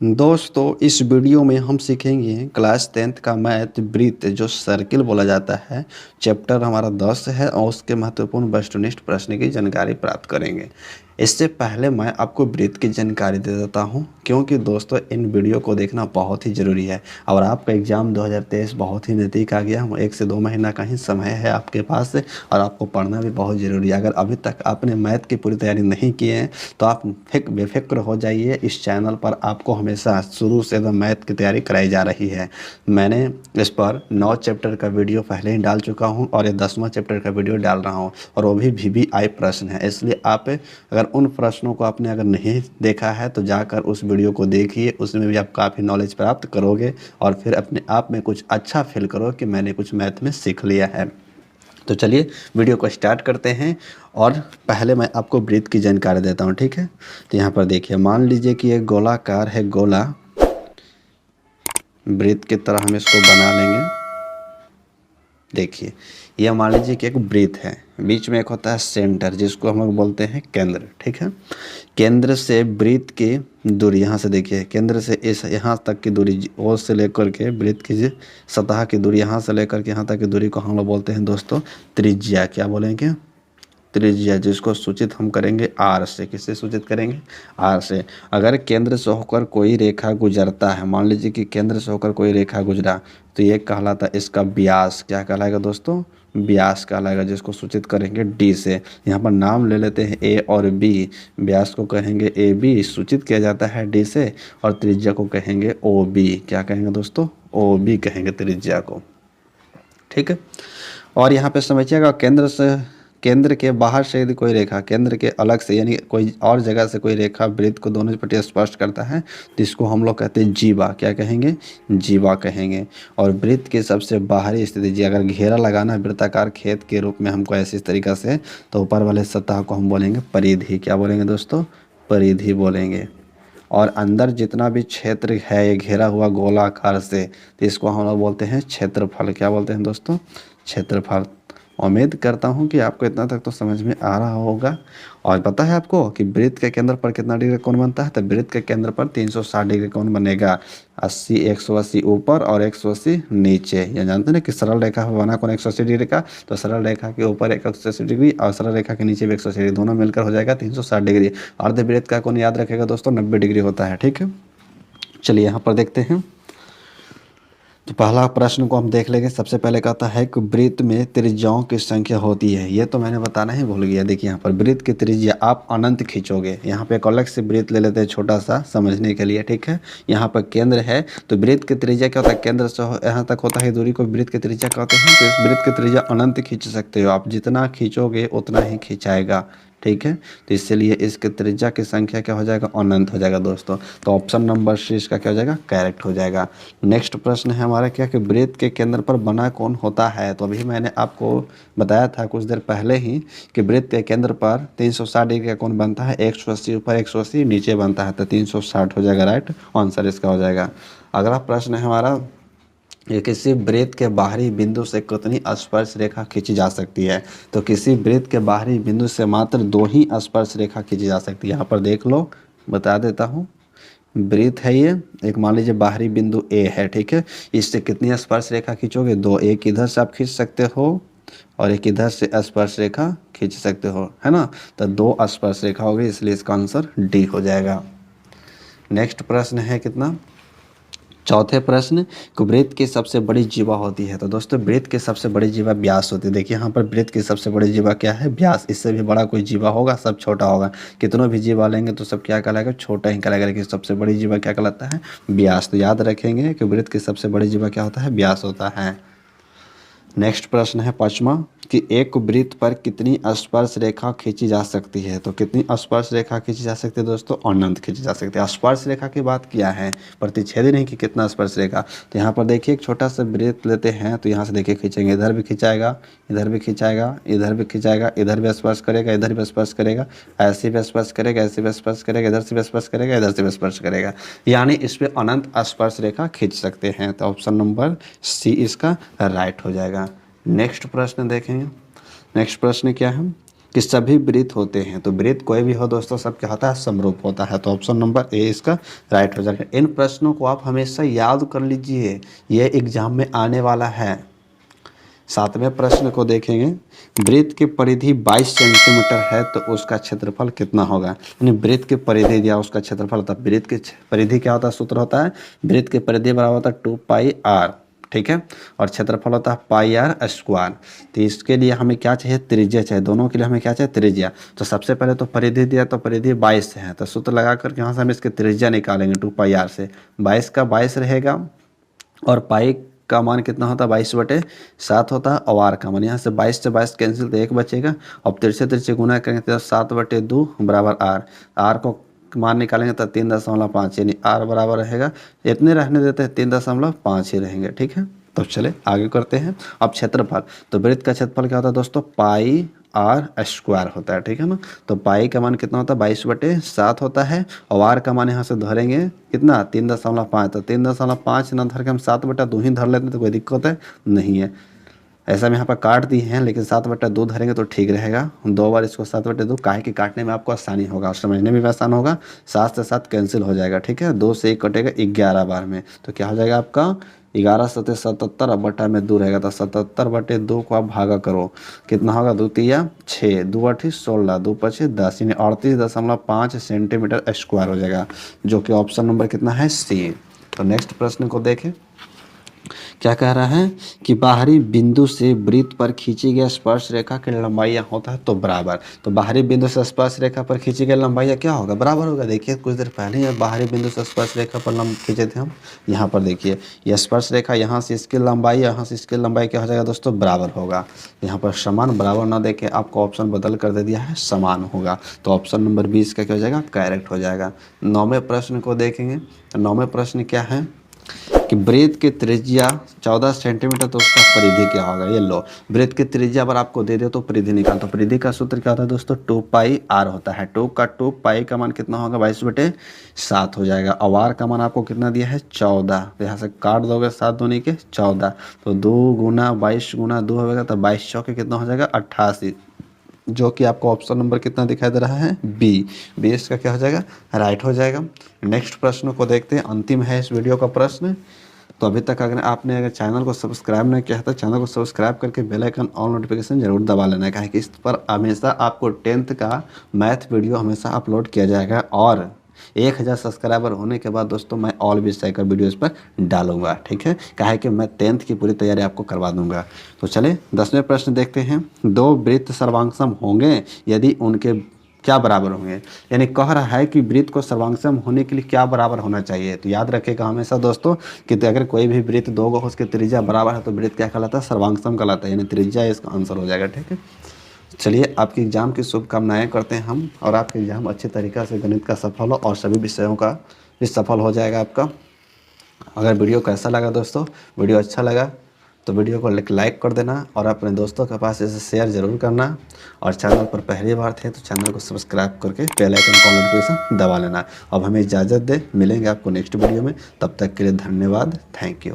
दोस्तों इस वीडियो में हम सीखेंगे क्लास 10th का मैथ वृत्त जो सर्किल बोला जाता है। चैप्टर हमारा 10 है और उसके महत्वपूर्ण वस्तुनिष्ठ प्रश्न की जानकारी प्राप्त करेंगे। इससे पहले मैं आपको वृत्त की जानकारी दे देता हूं, क्योंकि दोस्तों इन वीडियो को देखना बहुत ही ज़रूरी है। और आपका एग्ज़ाम 2023 बहुत ही नज़दीक आ गया। 1 से 2 महीना का ही समय है आपके पास से, और आपको पढ़ना भी बहुत ज़रूरी है। अगर अभी तक आपने मैथ की पूरी तैयारी नहीं की है तो आप बेफिक्र हो जाइए। इस चैनल पर आपको हमेशा शुरू से एकदम मैथ की तैयारी कराई जा रही है। मैंने इस पर 9 चैप्टर का वीडियो पहले ही डाल चुका हूं और ये 10वां चैप्टर का वीडियो डाल रहा हूं, और वो भी VBI प्रश्न है। इसलिए आप अगर उन प्रश्नों को आपने अगर नहीं देखा है तो जाकर उस वीडियो को देखिए, उसमें भी आप काफ़ी नॉलेज प्राप्त करोगे और फिर अपने आप में कुछ अच्छा फील करो कि मैंने कुछ मैथ में सीख लिया है। तो चलिए वीडियो को स्टार्ट करते हैं। और पहले मैं आपको वृत्त की जानकारी देता हूं, ठीक है। तो यहाँ पर देखिए, मान लीजिए कि एक गोलाकार है गोला, वृत्त की तरह हम इसको बना लेंगे। देखिए, यह मान लीजिए कि एक वृत्त है, बीच में एक होता है सेंटर जिसको हम लोग बोलते हैं केंद्र, ठीक है। केंद्र से वृत्त की दूरी, यहाँ से देखिए केंद्र से इस यहाँ तक की दूरी, ओ से लेकर के वृत्त की सतह की दूरी, यहाँ से लेकर के यहाँ तक की दूरी को हम लोग बोलते हैं दोस्तों त्रिज्या। क्या बोलेंगे? त्रिज्या, जिसको सूचित हम करेंगे आर से। किससे सूचित करेंगे? आर से। अगर केंद्र से होकर कोई रेखा गुजरता है, मान लीजिए कि केंद्र से होकर कोई रेखा गुजरा, तो ये कहलाता इसका व्यास। क्या कहलाएगा दोस्तों? व्यास कहलाएगा, जिसको सूचित करेंगे डी से। यहाँ पर नाम ले लेते हैं ए और बी। व्यास को कहेंगे ए बी, सूचित किया जाता है डी से, और त्रिज्या को कहेंगे ओ बी। क्या कहेंगे दोस्तों? ओ बी कहेंगे त्रिज्या को, ठीक है। और यहाँ पे समझिएगा, केंद्र के बाहर से यदि कोई रेखा केंद्र के अलग से यानी कोई और जगह से कोई रेखा वृत्त को दोनों पट्टी स्पर्श करता है तो इसको हम लोग कहते हैं जीवा। क्या कहेंगे? जीवा कहेंगे। और वृत्त की सबसे बाहरी स्थिति, जी अगर घेरा लगाना है वृत्ताकार खेत के रूप में हमको ऐसी तरीक़ा से, तो ऊपर वाले सतह को हम बोलेंगे परिधि। क्या बोलेंगे दोस्तों? परिधि बोलेंगे। और अंदर जितना भी क्षेत्र है ये घेरा हुआ गोलाकार से, तो इसको हम लोग बोलते हैं क्षेत्रफल। क्या बोलते हैं दोस्तों? क्षेत्रफल। उम्मीद करता हूँ कि आपको इतना तक तो समझ में आ रहा होगा। और पता है आपको कि वृत्त के केंद्र पर कितना डिग्री कोण बनता है? तो वृत्त के केंद्र पर 360 डिग्री कोण बनेगा। 180 ऊपर और 180 नीचे। ये जानते हैं ना कि सरल रेखा पर बना कोण 180 डिग्री का, तो सरल रेखा के ऊपर 180 डिग्री और सरल रेखा के नीचे भी 180 डिग्री, दोनों मिलकर हो जाएगा 360 डिग्री। अर्धवृत्त का कोण याद रखेगा दोस्तों 90 डिग्री होता है, ठीक है। चलिए यहाँ पर देखते हैं। तो पहला प्रश्न को हम देख लेंगे। सबसे पहले कहता है कि वृत्त में त्रिज्याओं की संख्या होती है। ये तो मैंने बताना ही भूल गया। देखिए यहाँ पर वृत्त की त्रिज्या आप अनंत खींचोगे। यहाँ पे एक अलग से वृत्त ले लेते हैं छोटा सा समझने के लिए, ठीक है। यहाँ पर केंद्र है तो वृत्त की त्रिज्या क्या होता है? केंद्र से यहाँ तक होता है दूरी को वृत्त की त्रिज्या कहते हैं। तो इस वृत्त की त्रिज्या अनंत खींच सकते हो आप, जितना खींचोगे उतना ही खींचाएगा, ठीक है। तो इसलिए इसके त्रिज्या की संख्या क्या हो जाएगा? अनंत हो जाएगा दोस्तों। तो ऑप्शन नंबर सी इसका क्या हो जाएगा? करेक्ट हो जाएगा। नेक्स्ट प्रश्न है हमारा क्या कि वृत्त के केंद्र पर बना कोण होता है। तो अभी मैंने आपको बताया था कुछ देर पहले ही कि वृत्त के केंद्र पर 360 डिग्री का कोण बनता है। 180 ऊपर 180 नीचे बनता है, तो 360 हो जाएगा। राइट आंसर इसका हो जाएगा। अगला प्रश्न है हमारा, ये किसी वृत्त के बाहरी बिंदु से कितनी स्पर्श रेखा खींची जा सकती है? तो किसी वृत्त के बाहरी बिंदु से मात्र 2 ही स्पर्श रेखा खींची जा सकती है। यहाँ पर देख लो, बता देता हूँ। वृत्त है ये, एक मान लीजिए बाहरी बिंदु ए है, ठीक है। इससे कितनी स्पर्श रेखा खींचोगे? 2। एक इधर से आप खींच सकते हो और एक इधर से स्पर्श रेखा खींच सकते हो, है ना। तो 2 स्पर्श रेखा हो गई, इसलिए इसका आंसर डी हो जाएगा। नेक्स्ट प्रश्न है कितना? चौथे प्रश्न, वृत्त की सबसे बड़ी जीवा होती है। तो दोस्तों वृत्त की सबसे बड़ी जीवा व्यास होती है। देखिए यहाँ पर वृत्त की सबसे बड़ी जीवा क्या है? व्यास। इससे भी बड़ा कोई जीवा होगा सब छोटा होगा। कितनों भी जीवा लेंगे तो सब क्या कहलाएगा? छोटा ही कहलाएगा। लेकिन सबसे बड़ी जीवा क्या कहलाता है? व्यास। तो याद रखेंगे कि वृत्त की सबसे बड़ी जीवा क्या होता है? व्यास होता है। नेक्स्ट प्रश्न है पांचवा कि एक वृत्त पर कितनी स्पर्श रेखा खींची जा सकती है। तो कितनी स्पर्श रेखा खींची जा सकती है दोस्तों? अनंत खींची जा सकती है। स्पर्श रेखा की बात किया है, प्रतिच्छेदी नहीं कि कितना स्पर्श रेखा। तो यहाँ पर देखिए एक छोटा सा वृत्त लेते हैं, तो यहाँ से देखिए खींचेंगे, इधर भी खिंचाएगा, इधर भी खिंचाएगा, इधर भी खिंचाएगा, इधर भी स्पर्श करेगा, इधर भी स्पर्श करेगा, ऐसे भी स्पर्श करेगा, ऐसे भी स्पर्श करेगा, इधर से भी स्पर्श करेगा, इधर से भी स्पर्श करेगा, यानी इस पर अनंत स्पर्श रेखा खींच सकते हैं। तो ऑप्शन नंबर सी इसका राइट हो जाएगा। नेक्स्ट प्रश्न देखेंगे। नेक्स्ट प्रश्न क्या है? कि सभी वृत्त होते हैं। तो वृत्त कोई भी हो दोस्तों, सब क्या होता है, समरूप होता है। तो ऑप्शन नंबर ए इसका राइट हो जाएगा। इन प्रश्नों को आप हमेशा याद कर लीजिए, ये एग्जाम में आने वाला है। 7वें प्रश्न को देखेंगे, वृत्त की परिधि 22 सेंटीमीटर है तो उसका क्षेत्रफल कितना होगा। यानी वृत्त की परिधि दिया, उसका क्षेत्रफल होता है। वृत्त की परिधि क्या होता है, सूत्र होता है वृत्त की परिधि बराबर होता है 2πr, ठीक है, और क्षेत्रफल होता है πr²। तो इसके लिए हमें क्या चाहिए, त्रिज्या चाहिए। दोनों के लिए हमें क्या चाहिए, त्रिज्या। तो सबसे पहले तो परिधि दिया, तो परिधि 22 है, तो सूत्र लगा करके यहाँ से हम इसकी त्रिज्या निकालेंगे 2πr से। 22 का 22 रहेगा, और पाई का मान कितना होता है, 22/7 होता है। और आर का मान, यहाँ से 22 से 22 कैंसिल, तो 1 बचेगा। अब तिरछे तिरछे गुना करेंगे तो 7/2 बराबर आर। आर को मान निकालेंगे तो 3.5, यानी आर बराबर रहेगा, इतने रहने देते हैं 3.5 ही रहेंगे, ठीक है। तो चले आगे करते हैं। अब क्षेत्रफल, तो वृत्त का क्षेत्रफल क्या होता है दोस्तों, πr² होता है, ठीक है ना। तो पाई का मान कितना होता है, 22/7 होता है। और आर का मान यहाँ से धरेंगे कितना, 3.5। तो 3.5 ना धर के हम 7/2 ही धर लेते हैं, तो कोई दिक्कत है नहीं है। ऐसा में यहाँ पर काट दिए हैं, लेकिन 7/2 धरेंगे तो ठीक रहेगा। 2 बार इसको 7/2, काहे कि काटने में आपको आसानी होगा और समझने में भी आसान होगा। 7 से 7 कैंसिल हो जाएगा, ठीक है। 2 से 1 कटेगा 11 बार में, तो क्या हो जाएगा आपका 11 7 77, अब बटा में 2 रहेगा, तो 77/2 को आप भागा करो, कितना होगा, 2 तिया 6, 2 8 16, 2 5 10, यानी 38.5 सेंटीमीटर स्क्वायर हो जाएगा, जो कि ऑप्शन नंबर कितना है, सी। तो नेक्स्ट प्रश्न को देखें, क्या कह रहा है कि बाहरी बिंदु से वृत्त पर खींची गई स्पर्श रेखा की लंबाई होता है तो बराबर। तो बाहरी बिंदु से स्पर्श रेखा पर खींची गई लंबाई क्या होगा, बराबर होगा। देखिए कुछ देर पहले ही बाहरी बिंदु से स्पर्श रेखा पर खींचे थे हम, यहाँ पर देखिए यह स्पर्श रेखा, यहाँ से इसकी लंबाई, यहाँ से इसकी लंबाई क्या हो जाएगा दोस्तों, बराबर होगा। यहाँ पर समान बराबर ना देके आपको ऑप्शन बदल कर दे दिया है, समान होगा। तो ऑप्शन नंबर 20 का क्या हो जाएगा, करेक्ट हो जाएगा। 9वें प्रश्न को देखेंगे। 9वें प्रश्न क्या है कि वृत्त की त्रिज्या 14 सेंटीमीटर, तो उसका परिधि क्या होगा। ये लो, वृत्त की त्रिज्या अगर आपको दे दे तो परिधि निकाल। तो परिधि का सूत्र क्या होता है दोस्तों, 2πr होता है। 2 पाई का मान कितना होगा, 22/7 हो जाएगा। और आर का मान आपको कितना दिया है, 14। तो यहाँ से काट दोगे 7 दूनी के 14, तो 2 गुना 22 गुना 2 होगा, तो 22 चौके कितना हो जाएगा, 88, जो कि आपको ऑप्शन नंबर कितना दिखाई दे रहा है, बी। बी इसका क्या हो जाएगा, राइट हो जाएगा। नेक्स्ट प्रश्न को देखते हैं, अंतिम है इस वीडियो का प्रश्न। तो अभी तक अगर चैनल को सब्सक्राइब नहीं किया है तो चैनल को सब्सक्राइब करके बेल आइकन ऑल नोटिफिकेशन जरूर दबा लेना है, कि इस पर हमेशा आपको 10th का मैथ वीडियो हमेशा अपलोड किया जाएगा। और 1000 सब्सक्राइबर होने के बाद दोस्तों मैं ऑल विषय का वीडियो इस पर डालूंगा, ठीक है। कहा है कि मैं 10th की पूरी तैयारी आपको करवा दूंगा। तो चले 10वें प्रश्न देखते हैं। 2 वृत्त सर्वांगसम होंगे यदि उनके क्या बराबर होंगे। यानी कह रहा है कि वृत्त को सर्वांगसम होने के लिए क्या बराबर होना चाहिए। तो याद रखेगा हमेशा दोस्तों कि अगर कोई भी वृत्त 2 हो, उसकी त्रिज्या बराबर है तो वृत्त क्या कहलाता है, सर्वांगसम कहलाता है, यानी त्रिज्या इसका आंसर हो जाएगा, ठीक है। चलिए आपके एग्ज़ाम की शुभकामनाएं करते हैं हम, और आपका एग्ज़ाम अच्छे तरीक़े से गणित का सफल हो और सभी विषयों का भी सफल हो जाएगा आपका। अगर वीडियो कैसा लगा दोस्तों, वीडियो अच्छा लगा तो वीडियो को लाइक कर देना, और अपने दोस्तों के पास इसे शेयर ज़रूर करना। और चैनल पर पहली बार थे तो चैनल को सब्सक्राइब करके बेल आइकन का नोटिफिकेशन दबा लेना। अब हमें इजाज़त दे, मिलेंगे आपको नेक्स्ट वीडियो में, तब तक के लिए धन्यवाद, थैंक यू।